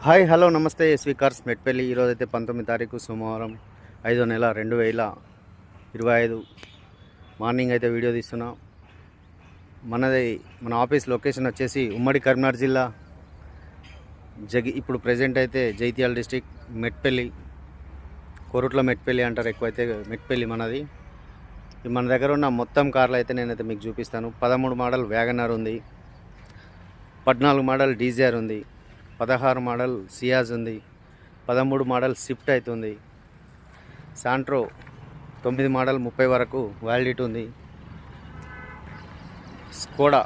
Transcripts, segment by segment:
Hi hello నమస్తే SV cars Metpally. ఈరోజైతే 19 తారీఖు సోమవారం 5వ నెల 2025 మార్నింగ్ అయితే వీడియో తీస్తున్నా. మన ఆఫీస్ లొకేషన్ వచ్చేసి ఉమ్మడి కరీంనగర్ జిల్లా ఇప్పుడు ప్రజెంట్ అయితే జైత్యాల డిస్టిక్ మెట్పల్లి, కోరుట్ల మెట్పల్లి అంటారు ఎక్కువైతే మెట్పల్లి మనది. మన దగ్గర ఉన్న మొత్తం కార్లు అయితే నేనైతే మీకు చూపిస్తాను. 13 మోడల్ వ్యాగనర్ ఉంది, 14 మోడల్ డీజర్ ఉంది, 16 మోడల్ సియాజ్ ఉంది, 13 మోడల్ స్విఫ్ట్ అవుతుంది, శాంట్రో 9 మోడల్ 30 వరకు వ్యాలిడిటీ ఉంది, స్కోడా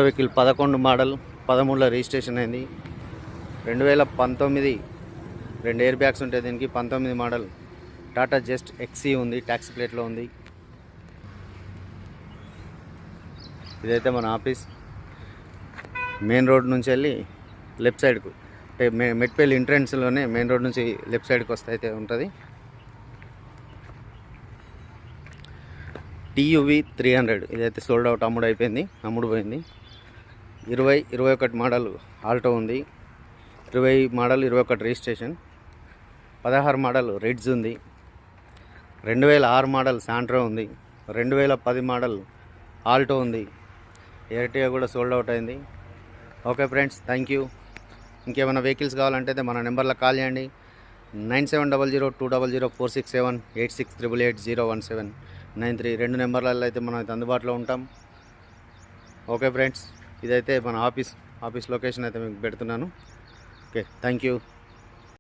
వెహికల్ 11 మోడల్ 13లో రిజిస్ట్రేషన్ అయింది. 2019 2 ఎయిర్ బ్యాగ్స్ ఉంటాయి దీనికి. 19 మోడల్ టాటా జస్ట్ ఎక్సీ ఉంది, ట్యాక్సీ ప్లేట్లో ఉంది. ఇదైతే మన ఆఫీస్. మెయిన్ రోడ్ నుంచి వెళ్ళి లెఫ్ట్ సైడ్కు, అంటే మెట్పల్లి ఎంట్రన్స్లోనే మెయిన్ రోడ్ నుంచి లెఫ్ట్ సైడ్కి వస్తే అయితే ఉంటుంది. టీయూవి 300 ఇదైతే సోల్డ్ అవుట్, అమ్ముడుపోయింది. 21 మోడల్ ఆల్టో ఉంది, 20 మోడల్ 21 రిజిస్ట్రేషన్, 16 మోడల్ రెడ్స్ ఉంది, 2006 మోడల్ శాంట్రో ఉంది, 2010 మోడల్ ఆల్టో ఉంది. ఎర్టిగా కూడా సోల్డ్ అవుట్ అయింది. Okay friends, thank you. ఇంకేమైనా వెహికల్స్ కావాలంటే మన నెంబర్లో కాల్ చేయండి. 9700200467, 8688801793 2 నెంబర్లలో అయితే మనం అయితే అందుబాటులో ఉంటాం. ఓకే ఫ్రెండ్స్, ఇదైతే మన ఆఫీస్ లొకేషన్ అయితే మీకు పెడుతున్నాను. Okay, thank you.